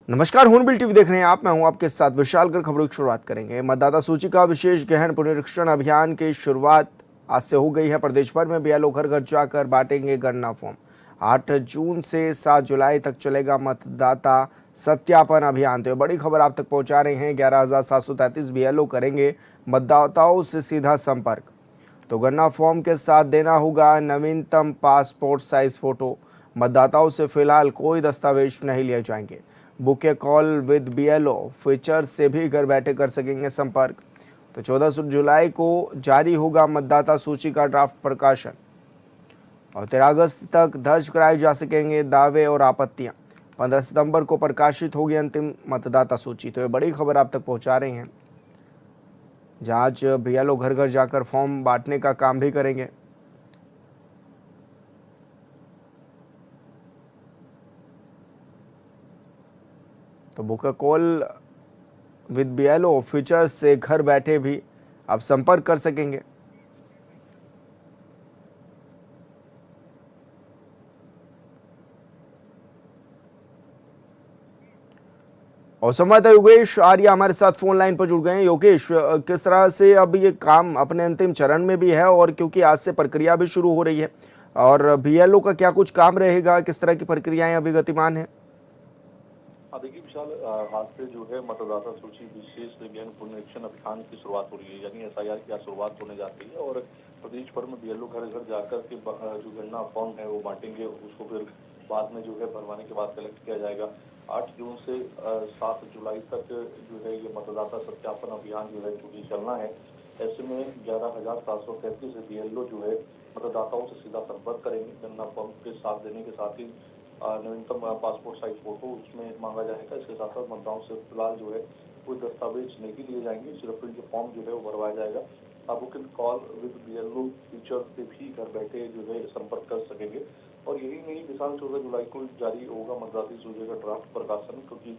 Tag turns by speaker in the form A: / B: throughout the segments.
A: नमस्कार, हूनबिल टीवी देख रहे हैं आप। मैं हूं आपके साथ विशाल कर खबरों की शुरुआत करेंगे। मतदाता सूची का विशेष गहन पुनरीक्षण अभियान की शुरुआत आज से हो गई है। प्रदेश भर में बीएलओ घर घर जाकर बांटेंगे गणना फॉर्म। 8 जून से 7 जुलाई तक चलेगा मतदाता सत्यापन अभियान। तो ये बड़ी खबर आप तक पहुंचा रहे हैं। 11,733 बीएलओ करेंगे मतदाताओं से सीधा संपर्क। तो गणना फॉर्म के साथ देना होगा नवीनतम पासपोर्ट साइज फोटो। मतदाताओं से फिलहाल कोई दस्तावेज नहीं लिए जाएंगे। Book A call with BLO feature से भी घर बैठे कर सकेंगे संपर्क। तो 14 जुलाई को जारी होगा मतदाता सूची का ड्राफ्ट प्रकाशन और 13 अगस्त तक दर्ज कराए जा सकेंगे दावे और आपत्तियां। 15 सितंबर को प्रकाशित होगी अंतिम मतदाता सूची। तो ये बड़ी खबर आप तक पहुंचा रहे हैं, जहां आज बीएलओ घर घर जाकर फॉर्म बांटने का काम भी करेंगे। तो book call with BLO feature से घर बैठे भी आप संपर्क कर सकेंगे। और संवाददाता योगेश आर्य हमारे साथ फोन लाइन पर जुड़ गए हैं। योगेश, किस तरह से अब ये काम अपने अंतिम चरण में भी है, और क्योंकि आज से प्रक्रिया भी शुरू हो रही है, और बीएलओ का क्या कुछ काम रहेगा, किस तरह की प्रक्रियाएं अभी गतिमान है?
B: देखिए विशाल, आज से जो है मतदाता सूची विशेष गहन पुनरीक्षण अभियान की शुरुआत हो रही है, यानी एसआईआर की शुरुआत होने जाती है। और प्रदेश भर में बीएलओ घर घर जाकर के जो गणना फॉर्म है वो बांटेंगे। उसको फिर बाद में जो है भरवाने के बाद कलेक्ट किया जाएगा। 8 जून से 7 जुलाई तक जो है ये मतदाता सत्यापन अभियान जो है चूंकि चलना है, ऐसे में 11,733 बीएलओ जो है मतदाताओं से सीधा संपर्क करेंगे। गणना फॉर्म के साथ देने के साथ ही नवीनतम पासपोर्ट साइज फोटो उसमें मांगा जाएगा। इसके साथ साथ मतदाताओं से फिलहाल जो है कोई दस्तावेज नहीं लिए जाएंगे, सिर्फ जो फॉर्म जो है वो भरवाया जाएगा। आप book and call with BLO feature से भी घर बैठे जो है संपर्क कर सकेंगे। और यही नहीं, विशाल 14 जुलाई को जारी होगा मतदाता सूची का ड्राफ्ट प्रकाशन, क्योंकि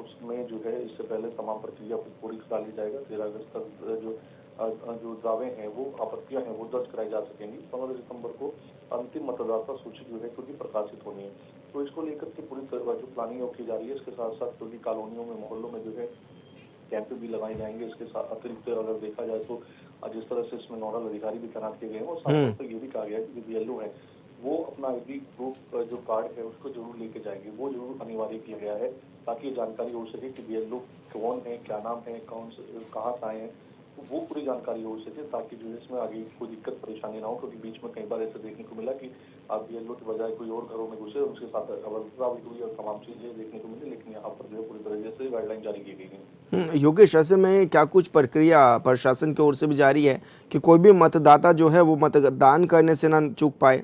B: उसमें जो है इससे पहले तमाम प्रक्रिया पूरी करा ली जाएगा। 13 अगस्त तक जो दावे हैं वो आपत्तियां हैं वो दर्ज कराई जा सकेंगी। 15 सितंबर को अंतिम मतदाता सूची जो है क्योंकि प्रकाशित होनी है, तो इसको लेकर के पूरी तरह जो प्लानिंग की जा रही है। इसके साथ साथ क्योंकि कॉलोनियों में, मोहल्लों में जो है कैंप भी लगाए जाएंगे। इसके साथ अतिरिक्त अगर देखा जाए तो जिस तरह से इसमें नोडल अधिकारी भी तैनात किए गए हैं, और साथ साथ ये भी कहा गया है कि बीएलओ है वो अपना आईडी प्रूफ जो कार्ड है उसको जरूर लेके जाएंगे, वो जरूर अनिवार्य किया गया है, ताकि जानकारी हो सके कि बीएलओ कौन है, क्या नाम है, कौन से कहाँ से आए हैं, वो पूरी जानकारी हो सके, ताकि जो है इसमें आगे कोई दिक्कत परेशानी ना हो। क्योंकि बीच में कई बार ऐसे देखने को मिला कि आप बीएलओ के बजाय कोई और घरों में घुसे, उसके साथ अवैधता भी हुई और तमाम चीजें देखने को मिली। लेकिन यहाँ पर जो है पूरी तरह से गाइडलाइन जारी की गई है।
A: योगेश, ऐसे में क्या कुछ प्रक्रिया प्रशासन की ओर से भी जारी है कि कोई भी मतदाता जो है वो मतदान करने से ना चूक पाए?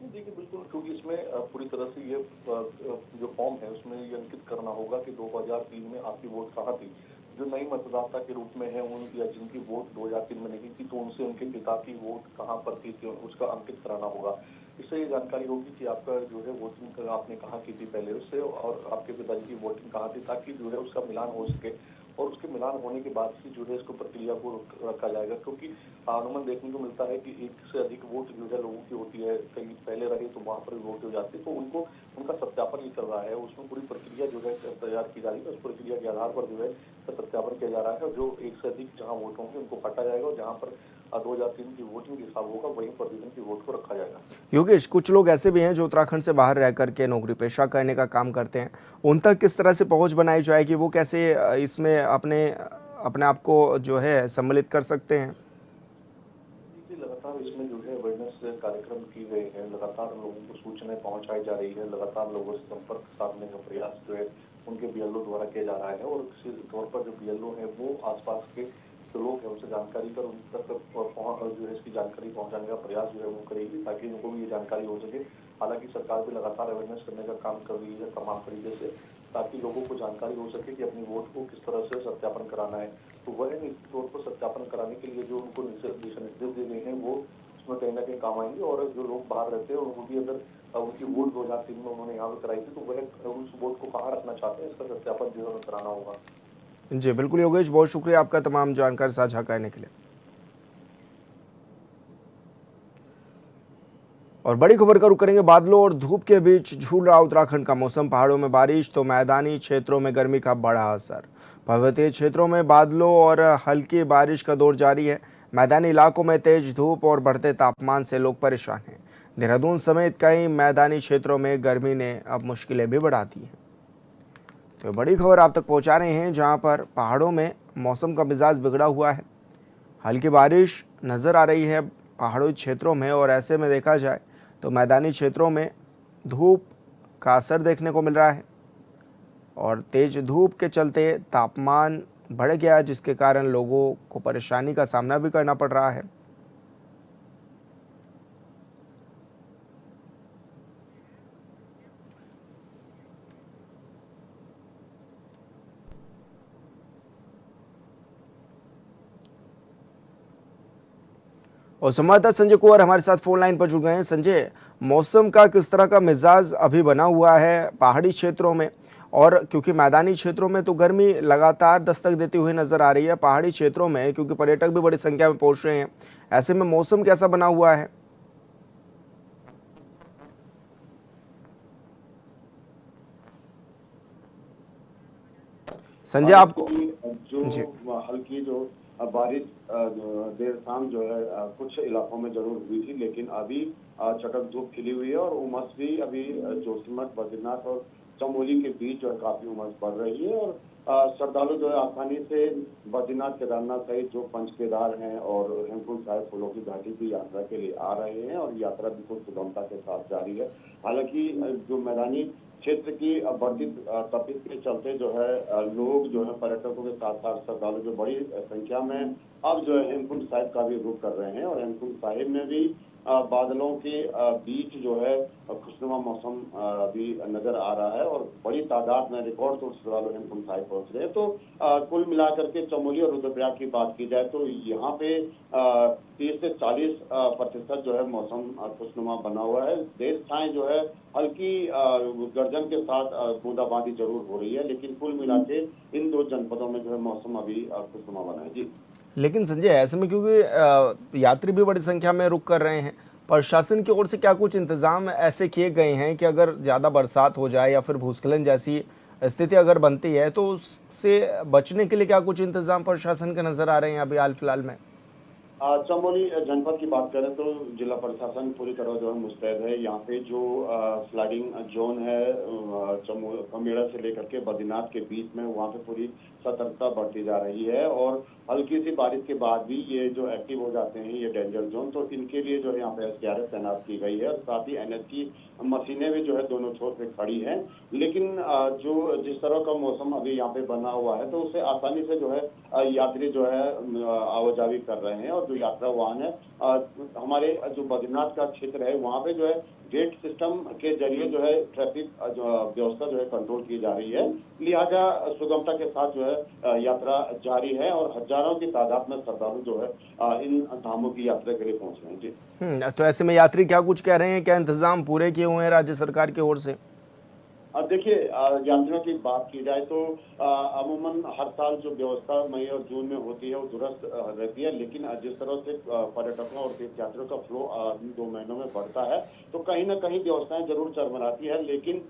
B: देखिए बिल्कुल, क्योंकि इसमें पूरी तरह से ये जो फॉर्म है उसमें ये अंकित करना होगा कि 2003 में आपकी वोट कहाँ थी। जो नई मतदाता के रूप में है उन या जिनकी वोट 2003 में नहीं थी, तो उनसे उनके पिता की वोट कहाँ पर थी उसका अंकित कराना होगा। इससे ये जानकारी होगी कि आपका जो है वोटिंग आपने कहाँ की थी पहले उससे, और आपके पिताजी की वोटिंग कहाँ थी, ताकि जो है उसका मिलान हो सके। और उसके मिलान होने के बाद ही जो है इसको प्रक्रिया को रखा जाएगा। क्योंकि अनुमान देखने को मिलता है कि एक से अधिक वोट जो है लोगों की होती है, कहीं पहले रहे तो वहां पर वोट हो जाती है, तो उनको उनका सत्यापन ही कर रहा है। उसमें पूरी प्रक्रिया जो है तैयार की जा रही है। उस प्रक्रिया के आधार पर जो है सत्यापन किया जा रहा है। जो एक से अधिक जहाँ वोट होंगे उनको काटा जाएगा, और जहाँ पर 2003 की वोटिंग के हिसाब होगा वहीं पर की वोट को रखा जाएगा।
A: योगेश, कुछ लोग ऐसे भी हैं जो उत्तराखंड से बाहर रह करके नौकरी पेशा करने का काम करते हैं, उन तक किस तरह से पहुंच बनाई जाएगी? वो कैसे इसमें अपने अपने आप को जो है सम्मिलित कर सकते हैं?
B: लगातार इसमें जो है अवेयरनेस कार्यक्रम की गए हैं, लगातार लोगों को सूचनाएं पहुंचाई जा रही है, लगातार लोगों से संपर्क साधने का प्रयास जो है उनके बीएलओ द्वारा किया जा रहा है। और इसी तौर पर जो बीएलओ है वो आसपास के जो लोग हैं उनसे जानकारी कर उन तक जो है इसकी जानकारी पहुंचाने का प्रयास जो है वो करेगी, ताकि उनको भी ये जानकारी हो सके। हालांकि सरकार भी लगातार अवेयरनेस करने का काम कर रही है तमाम तरीके से, ताकि लोगों को जानकारी हो सके कि अपनी वोट को किस तरह से सत्यापन कराना है। तो वह निश्चित तौर पर सत्यापन कराने के लिए जो उनको दिशा निर्देश दिए गए हैं वो उसमें कहीं ना कहीं काम आएंगे। और जो लोग बाहर रहते हैं उनको भी अगर उनकी वोट 2003 में उन्होंने यहाँ पर कराई थी, तो वह उस वोट को कहाँ रखना चाहते हैं इसका सत्यापन जो है कराना होगा।
A: जी बिल्कुल योगेश, बहुत शुक्रिया आपका तमाम जानकारी साझा करने के लिए। और बड़ी खबर का रुख करेंगे बादलों और धूप के बीच झूल रहा उत्तराखंड का मौसम। पहाड़ों में बारिश तो मैदानी क्षेत्रों में गर्मी का बड़ा असर। पर्वतीय क्षेत्रों में बादलों और हल्की बारिश का दौर जारी है। मैदानी इलाकों में तेज धूप और बढ़ते तापमान से लोग परेशान हैं। देहरादून समेत कई मैदानी क्षेत्रों में गर्मी ने अब मुश्किलें भी बढ़ा दी हैं। तो बड़ी खबर आप तक पहुंचा रहे हैं, जहां पर पहाड़ों में मौसम का मिजाज बिगड़ा हुआ है। हल्की बारिश नज़र आ रही है पहाड़ी क्षेत्रों में, और ऐसे में देखा जाए तो मैदानी क्षेत्रों में धूप का असर देखने को मिल रहा है और तेज धूप के चलते तापमान बढ़ गया, जिसके कारण लोगों को परेशानी का सामना भी करना पड़ रहा है। और संवाददाता संजय कुंवर हमारे साथ फोन लाइन पर जुड़ गए हैं। संजय, मौसम का किस तरह का मिजाज अभी बना हुआ है पहाड़ी क्षेत्रों में, और क्योंकि मैदानी क्षेत्रों में तो गर्मी लगातार दस्तक देती हुई नजर आ रही है, पहाड़ी क्षेत्रों में क्योंकि पर्यटक भी बड़ी संख्या में पहुंच रहे हैं, ऐसे में मौसम कैसा बना हुआ है? संजय आपको
C: जो
A: जी
C: हल्की जो बारिश देर शाम जो है कुछ इलाकों में जरूर हुई थी, लेकिन अभी चटक धूप खिली हुई है और उमस भी अभी जोशीमठ, बद्रीनाथ और चमोली के बीच जो है काफी उमस बढ़ रही है। और श्रद्धालु जो है आसानी से बद्रीनाथ, केदारनाथ सहित जो पंच केदार हैं और हेमकुंड साहिब फूलों की घाटी की यात्रा के लिए आ रहे हैं और यात्रा बिल्कुल सुगमता के साथ जारी है। हालांकि जो मैदानी क्षेत्र की बढ़ती तपिश के चलते जो है लोग जो है पर्यटकों के साथ साथ श्रद्धालु जो बड़ी संख्या में अब जो है हेमकुंड साहिब का भी रुख कर रहे हैं और हेमकुंड साहिब में भी बादलों के बीच जो है खुशनुमा मौसम अभी नजर आ रहा है और बड़ी तादाद में रिकॉर्ड तोड़ श्रद्धालु हेमकुंड साहिब पहुंच रहे हैं। तो कुल मिलाकर के चमोली और रुद्रप्रयाग की बात की जाए तो यहाँ पे 30 से 40% जो है मौसम खुशनुमा बना हुआ है। देश छाएं जो है हल्की गर्जन के साथ बूंदाबांदी जरूर हो रही है, लेकिन कुल मिला के इन दो जनपदों में जो है मौसम अभी खुशनुमा बना है। जी,
A: लेकिन संजय, ऐसे में क्योंकि यात्री भी बड़ी संख्या में रुक कर रहे हैं, प्रशासन की ओर से क्या कुछ इंतजाम ऐसे किए गए हैं कि अगर ज़्यादा बरसात हो जाए या फिर भूस्खलन जैसी स्थिति अगर बनती है तो उससे बचने के लिए क्या कुछ इंतजाम प्रशासन के नज़र आ रहे हैं अभी हाल फिलहाल में?
C: चमोली जनपद की बात करें तो जिला प्रशासन पूरी तरह जो है मुस्तैद है। यहाँ पे जो फ्लडिंग जोन है कमेड़ा से लेकर के बद्रीनाथ के बीच में, वहाँ पे पूरी सतर्कता बढ़ती जा रही है और हल्की सी बारिश के बाद भी ये जो एक्टिव हो जाते हैं ये डेंजर जोन, तो इनके लिए जो है यहाँ पे SDRF तैनात की गई है और साथ ही NH की मशीनें भी जो है दोनों छोर पे खड़ी हैं। लेकिन जो जिस तरह का मौसम अभी यहाँ पे बना हुआ है तो उससे आसानी से जो है यात्री जो है आवाजाही कर रहे हैं और जो यात्रा वाहन है हमारे जो बद्रीनाथ का क्षेत्र है वहाँ पे जो है गेट सिस्टम के जरिए जो है ट्रैफिक व्यवस्था जो है कंट्रोल की जा रही है। लिहाजा सुगमता के साथ जो है यात्रा जारी है और हजारों की तादाद में श्रद्धालु जो है इन धामों की यात्रा के लिए पहुंच रहे हैं। जी,
A: तो ऐसे में यात्री क्या कुछ कह रहे हैं, क्या इंतजाम पूरे किए हुए हैं राज्य सरकार की ओर से?
C: अब देखिए, यात्रियों की बात की जाए तो अमूमन हर साल जो व्यवस्था मई और जून में होती है वो दुरुस्त रहती है, लेकिन जिस तरह से पर्यटकों और तीर्थयात्रियों का फ्लो 2 महीनों में बढ़ता है तो कहीं ना कहीं व्यवस्थाएं जरूर चरमराती है, लेकिन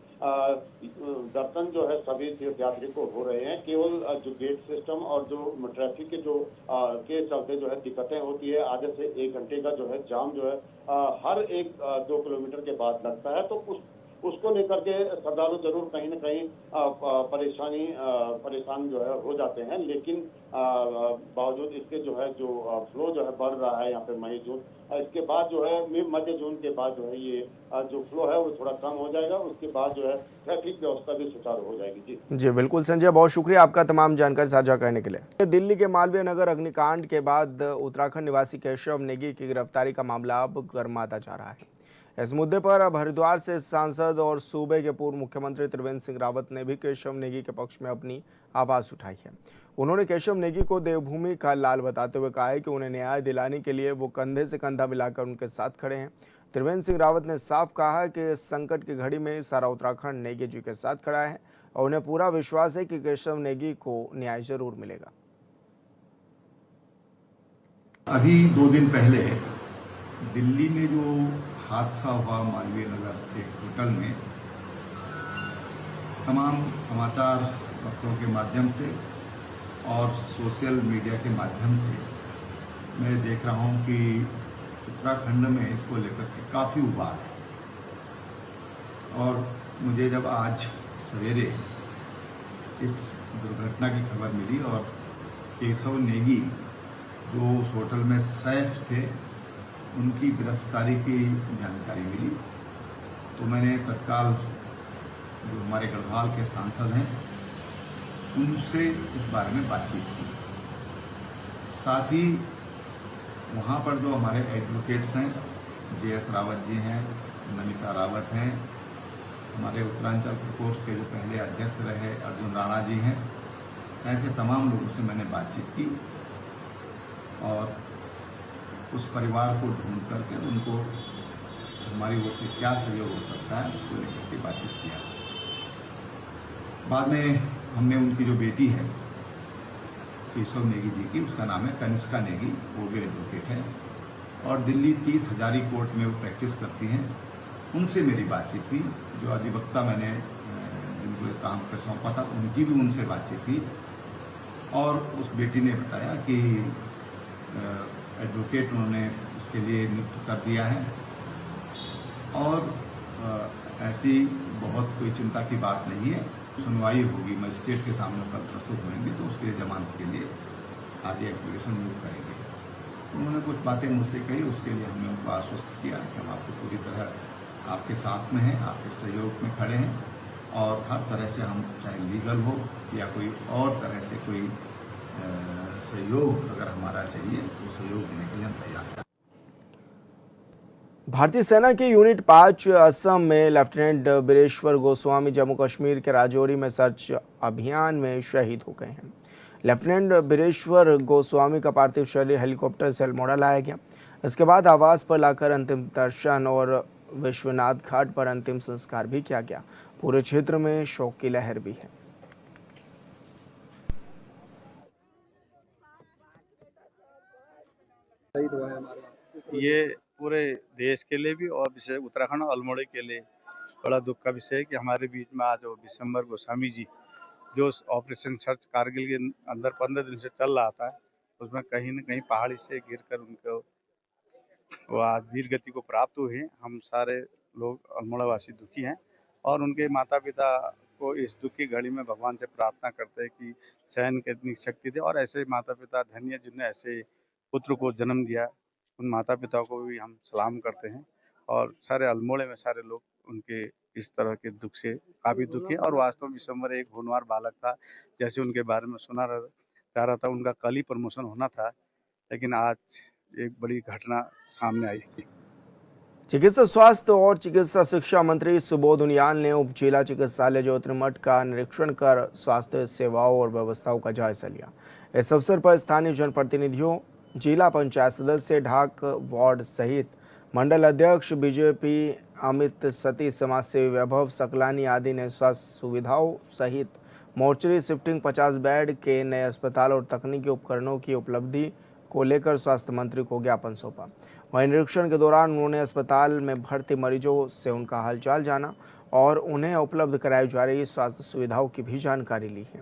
C: दर्शन जो है सभी तीर्थयात्री को हो रहे हैं। केवल जो गेट सिस्टम और जो ट्रैफिक के जो के चलते जो है दिक्कतें होती है, आधे से 1 घंटे का जो है जाम जो है हर 1-2 किलोमीटर के बाद लगता है, तो उसको लेकर के श्रद्धालु जरूर कहीं ना कहीं परेशान जो है हो जाते हैं, लेकिन बावजूद इसके जो है जो फ्लो जो है बढ़ रहा है यहाँ पे मई जून, इसके बाद जो है मध्य जून के बाद जो है ये जो फ्लो है वो थोड़ा कम हो जाएगा, उसके बाद जो है ट्रैफिक व्यवस्था भी सुचारू हो जाएगी। जी
A: बिल्कुल संजय, बहुत शुक्रिया आपका तमाम जानकारी साझा करने के लिए। दिल्ली के मालवीय नगर अग्निकांड के बाद उत्तराखंड निवासी केशव नेगी की गिरफ्तारी का मामला अब गर्माता जा रहा है। इस मुद्दे पर अब हरिद्वार से सांसद और सूबे के पूर्व मुख्यमंत्री त्रिवेंद्र सिंह रावत ने भी केशव नेगी के पक्ष में अपनी आवाज उठाई है। उन्होंने केशव नेगी को देवभूमि का लाल बताते हुए कहा है कि उन्हें न्याय दिलाने के लिए वो कंधे से कंधा मिलाकर उनके साथ खड़े हैं। त्रिवेंद्र सिंह रावत ने साफ कहा कि इस संकट की घड़ी में सारा उत्तराखंड नेगी जी के साथ खड़ा है और उन्हें पूरा विश्वास है कि केशव नेगी को न्याय जरूर मिलेगा।
D: अभी 2 दिन पहले दिल्ली में जो हादसा हुआ मालवीय नगर एक होटल में, तमाम समाचार पत्रों के माध्यम से और सोशल मीडिया के माध्यम से मैं देख रहा हूं कि उत्तराखंड में इसको लेकर के काफ़ी उबाल है। और मुझे जब आज सवेरे इस दुर्घटना की खबर मिली और केशव नेगी जो उस होटल में सैफ थे उनकी गिरफ्तारी की जानकारी मिली, तो मैंने तत्काल जो हमारे गढ़वाल के सांसद हैं उनसे इस बारे में बातचीत की। साथ ही वहाँ पर जो हमारे एडवोकेट्स हैं, JS रावत जी हैं, नमिता रावत हैं, हमारे उत्तरांचल प्रकोष्ठ के जो पहले अध्यक्ष रहे अर्जुन राणा जी हैं, ऐसे तमाम लोगों से मैंने बातचीत की और उस परिवार को ढूंढ करके उनको हमारी ओर से क्या सहयोग हो सकता है उसको लेकर के बातचीत किया। बाद में हमने उनकी जो बेटी है केशव नेगी जी की, उसका नाम है कनिष्का नेगी, वो भी एडवोकेट है और दिल्ली 30 हजारी कोर्ट में वो प्रैक्टिस करती हैं, उनसे मेरी बातचीत हुई। जो अधिवक्ता मैंने जिनको एक काम पर सौंपा था उनकी भी उनसे बातचीत हुई और उस बेटी ने बताया कि एडवोकेट उन्होंने उसके लिए नियुक्त कर दिया है और ऐसी बहुत कोई चिंता की बात नहीं है। सुनवाई होगी, मजिस्ट्रेट के सामने कल प्रस्तुत होंगे तो उसके लिए जमानत के लिए आगे एप्लीकेशन मूव करेंगे। उन्होंने कुछ बातें मुझसे कही, उसके लिए हमने उनको आश्वस्त किया कि हम आपको पूरी तरह आपके साथ में हैं, आपके सहयोग में खड़े हैं और हर तरह से हम चाहे लीगल हो या कोई और तरह से कोई सहयोग अगर हमारा चाहिए तो सहयोग देने के लिए हम तैयार हैं।
A: भारतीय सेना के यूनिट 5 असम में लेफ्टिनेंट बीरेश्वर गोस्वामी जम्मू कश्मीर के राजौरी में सर्च अभियान में शहीद हो गए हैं। लेफ्टिनेंट बीरेश्वर गोस्वामी का पार्थिव शरीर हेलीकॉप्टर से अल्मोड़ा लाया गया। इसके बाद आवास पर लाकर अंतिम दर्शन और विश्वनाथ घाट पर अंतिम संस्कार भी किया गया। पूरे क्षेत्र में शोक की लहर भी है।
E: ये पूरे देश के लिए भी और विशेष उत्तराखंड और अल्मोड़ा के लिए बड़ा दुख का विषय है कि हमारे बीच में आज विशंबर गोस्वामी जी जो ऑपरेशन सर्च कारगिल के अंदर 15 दिन से चल रहा था, उसमें कहीं न कहीं पहाड़ी से गिरकर उनको वो आज वीर गति को प्राप्त हुए हैं। हम सारे लोग अल्मोड़ा वासी दुखी हैं और उनके माता पिता को इस दुख की घड़ी में भगवान से प्रार्थना करते हैं कि सहन करने की शक्ति दे और ऐसे माता पिता धन्य जिन्हें ऐसे पुत्र को जन्म दिया, उन माता पिता को भी हम सलाम करते हैं और सारे अल्मोड़े में सारे लोग उनके इस तरह के दुख से काफ़ी दुखी है। और वास्तव में विशंबर एक होनहार बालक था, जैसे उनके बारे में सुना जा रहा था, उनका कल ही प्रमोशन होना था, लेकिन आज एक बड़ी घटना सामने आई थी।
A: चिकित्सा स्वास्थ्य और चिकित्सा शिक्षा मंत्री सुबोध उनियाल ने उप जिला चिकित्सालय ज्योतिर्मठ का निरीक्षण कर स्वास्थ्य सेवाओं और व्यवस्थाओं का जायजा लिया। इस अवसर पर स्थानीय जनप्रतिनिधियों, जिला पंचायत सदस्य, ढाक वार्ड सहित मंडल अध्यक्ष बीजेपी अमित सती, समाजसेवी वैभव सकलानी आदि ने स्वास्थ्य सुविधाओं सहित मोर्चरी शिफ्टिंग, 50 बेड के नए अस्पताल और तकनीकी उपकरणों की उपलब्धि को लेकर स्वास्थ्य मंत्री को ज्ञापन सौंपा। वहीं निरीक्षण के दौरान उन्होंने अस्पताल में भर्ती मरीजों से उनका हालचाल जाना और उन्हें उपलब्ध कराई जा रही स्वास्थ्य सुविधाओं की भी जानकारी ली है।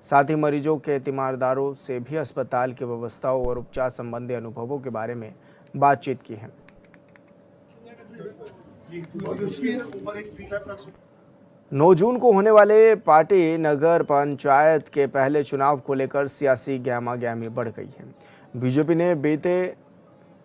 A: साथ ही मरीजों के तीमारदारों से भी अस्पताल की व्यवस्थाओं और उपचार संबंधी अनुभवों के बारे में बातचीत की है। 9 जून को होने वाले पार्टी नगर पंचायत के पहले चुनाव को लेकर सियासी गहमागहमी बढ़ गई है। बीजेपी ने बीते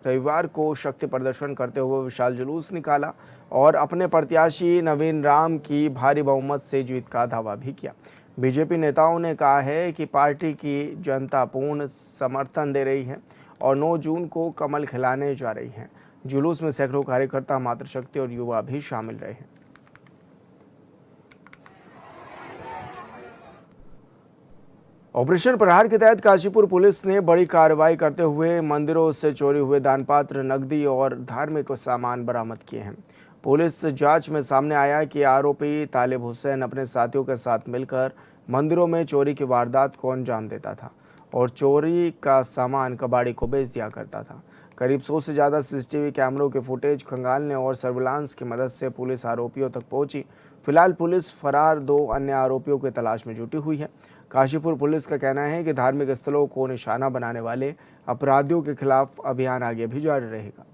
A: रविवार को शक्ति प्रदर्शन करते हुए विशाल जुलूस निकाला और अपने प्रत्याशी नवीन राम की भारी बहुमत से जीत का दावा भी किया। बीजेपी नेताओं ने कहा है कि पार्टी की जनता पूर्ण समर्थन दे रही है और 9 जून को कमल खिलाने जा रही है। जुलूस में सैकड़ों कार्यकर्ता, मातृशक्ति और युवा भी शामिल रहे हैं। ऑपरेशन प्रहार के तहत काशीपुर पुलिस ने बड़ी कार्रवाई करते हुए मंदिरों से चोरी हुए दानपात्र, नकदी और धार्मिक सामान बरामद किए हैं। पुलिस जांच में सामने आया कि आरोपी तालिब हुसैन अपने साथियों के साथ मिलकर मंदिरों में चोरी की वारदात को अंजाम देता था और चोरी का सामान कबाड़ी को बेच दिया करता था। करीब 100 से ज़्यादा सीसीटीवी कैमरों के फुटेज खंगालने और सर्विलांस की मदद से पुलिस आरोपियों तक पहुंची। फिलहाल पुलिस फरार 2 अन्य आरोपियों की तलाश में जुटी हुई है। काशीपुर पुलिस का कहना है कि धार्मिक स्थलों को निशाना बनाने वाले अपराधियों के खिलाफ अभियान आगे भी जारी रहेगा।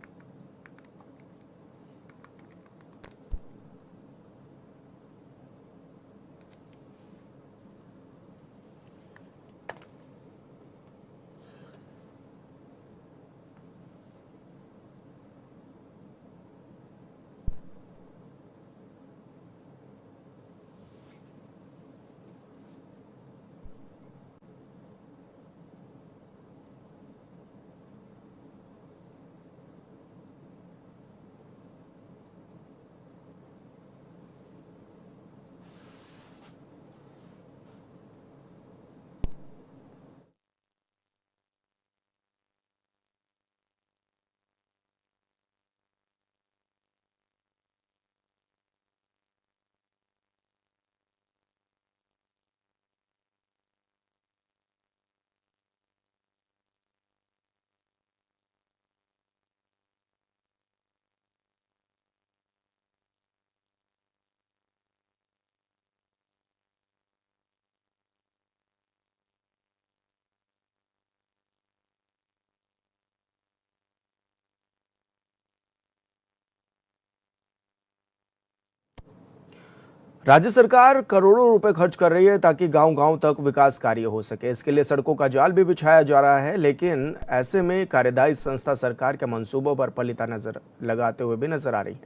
A: राज्य सरकार करोड़ों रुपए खर्च कर रही है ताकि गांव-गांव तक विकास कार्य हो सके। इसके लिए सड़कों का जाल भी बिछाया जा रहा है, लेकिन ऐसे में कार्यदायी संस्था सरकार के मंसूबों पर पलीता नजर लगाते हुए भी नजर आ रही है।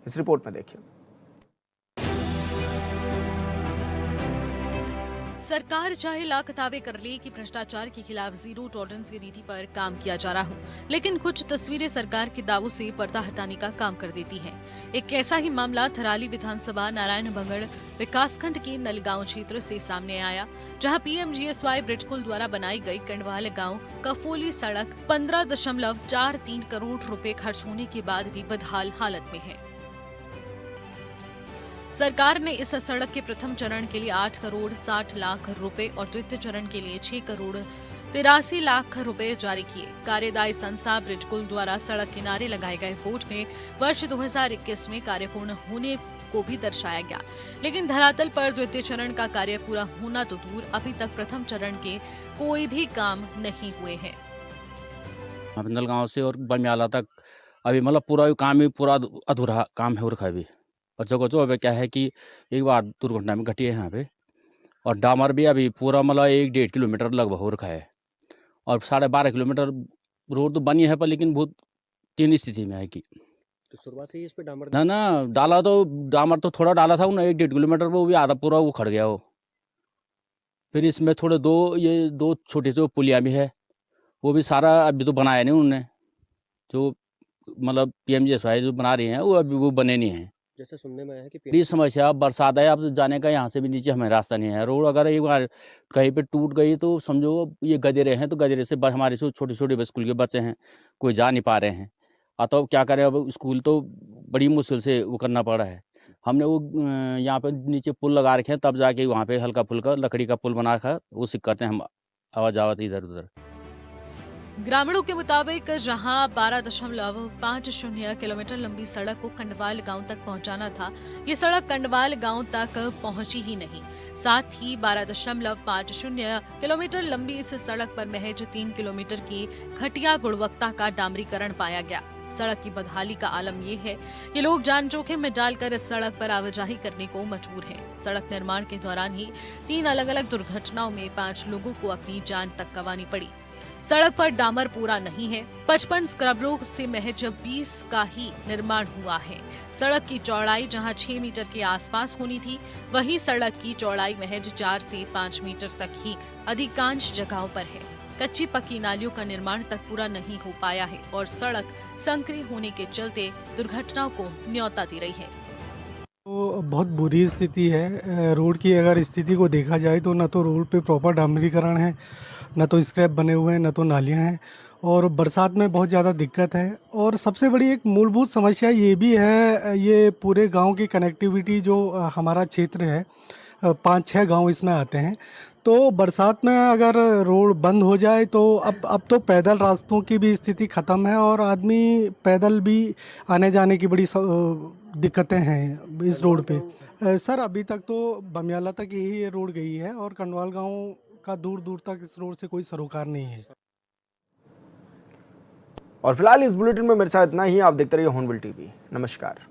A: इस रिपोर्ट में देखिए।
F: सरकार चाहे लाख दावे कर ले कि भ्रष्टाचार के खिलाफ जीरो टॉलरेंस की नीति पर काम किया जा रहा हो, लेकिन कुछ तस्वीरें सरकार के दावों से पर्दा हटाने का काम कर देती हैं। एक ऐसा ही मामला थराली विधानसभा नारायण बंगड़ विकासखंड के नलगांव क्षेत्र से सामने आया, जहां पीएमजीएसवाई ब्रिजकुल द्वारा बनाई गई कंडवाल गांव कफोली सड़क 15.43 करोड़ रुपए खर्च होने के बाद भी बदहाल हालत में है। सरकार ने इस सड़क के प्रथम चरण के लिए 8 करोड़ 60 लाख रुपए और द्वितीय चरण के लिए 6 करोड़ 83 लाख रुपए जारी किए। कार्यदायी संस्था ब्रिजकुल द्वारा सड़क किनारे लगाए गए बोर्ड में वर्ष 2021 में कार्य पूर्ण होने को भी दर्शाया गया, लेकिन धरातल पर द्वितीय चरण का कार्य पूरा होना तो दूर, अभी तक प्रथम चरण के कोई भी काम नहीं हुए हैं।
G: नलगांव से और बमियाला तक अभी मतलब पूरा अधूरा काम हो रखा है अभी। और जगह क्या है कि एक बार दुर्घटना में घटी है यहाँ पे, और डामर भी अभी पूरा मतलब 1-1.5 किलोमीटर लगभग हो रखा है, और 12.5 किलोमीटर रोड तो बनी है पर लेकिन बहुत तीन स्थिति में है कि
H: तो शुरुआत से ही इस पे डामर
G: ना डामर तो थोड़ा डाला था ना 1-1.5 किलोमीटर, वो भी आधा पूरा उखड़ गया वो। फिर इसमें थोड़े दो छोटे से पुलिया भी है, वो भी सारा अभी तो बनाया नहीं उन्होंने। जो मतलब पीएमजीएसवाई जो बना रही हैं वो अभी वो बने नहीं हैं।
H: जैसे सुनने में आया है कि
G: बड़ी समस्या बरसात है, अब जाने का यहाँ से भी नीचे हमें रास्ता नहीं है। रोड अगर एक बार कहीं पे टूट गई तो समझो ये गदेरे हैं, तो गदेरे से हमारे से छोटे छोटे स्कूल के बच्चे हैं, कोई जा नहीं पा रहे हैं। तो क्या करें, अब स्कूल तो बड़ी मुश्किल से वो करना पड़ रहा है। हमने वो यहाँ पे नीचे पुल लगा रखे हैं, तब जाके वहाँ पे हल्का फुल्का लकड़ी का पुल बना रखा है, उसी करते हैं हम आवाज जावत इधर उधर।
F: ग्रामीणों के मुताबिक जहां 12.50 किलोमीटर लंबी सड़क को कंडवाल गांव तक पहुंचाना था, ये सड़क कंडवाल गांव तक पहुंची ही नहीं। साथ ही 12.50 किलोमीटर लंबी इस सड़क पर महज 3 किलोमीटर की घटिया गुणवत्ता का डामरीकरण पाया गया। सड़क की बदहाली का आलम ये है कि लोग जान जोखिम में डालकर इस सड़क पर आवाजाही करने को मजबूर हैं। सड़क निर्माण के दौरान ही 3 अलग अलग दुर्घटनाओं में 5 लोगों को अपनी जान तक गंवानी पड़ी। सड़क पर डामर पूरा नहीं है, 55 स्क्रबरों से महज 20 का ही निर्माण हुआ है। सड़क की चौड़ाई जहां 6 मीटर के आसपास होनी थी, वहीं सड़क की चौड़ाई महज 4 से 5 मीटर तक ही अधिकांश जगहों पर है। कच्ची पक्की नालियों का निर्माण तक पूरा नहीं हो पाया है और सड़क संकरी होने के चलते दुर्घटनाओं को न्योता दे रही है।
I: तो बहुत बुरी स्थिति है रोड की। अगर स्थिति को देखा जाए तो न तो रोड पे प्रॉपर डामरीकरण है, न तो स्क्रैप बने हुए हैं, न तो नालियां हैं, और बरसात में बहुत ज़्यादा दिक्कत है। और सबसे बड़ी एक मूलभूत समस्या ये भी है, ये पूरे गांव की कनेक्टिविटी जो हमारा क्षेत्र है, 5-6 गांव इसमें आते हैं। तो बरसात में अगर रोड बंद हो जाए तो अब तो पैदल रास्तों की भी स्थिति ख़त्म है और आदमी पैदल भी आने जाने की बड़ी दिक्कतें हैं इस रोड पे। सर अभी तक तो बमियाला तक यही ये रोड गई है और कंडवाल गांव का दूर दूर तक इस रोड से कोई सरोकार नहीं है।
A: और फिलहाल इस बुलेटिन में मेरे साथ इतना ही। आप देखते रहिए हॉर्नबिल टीवी। नमस्कार।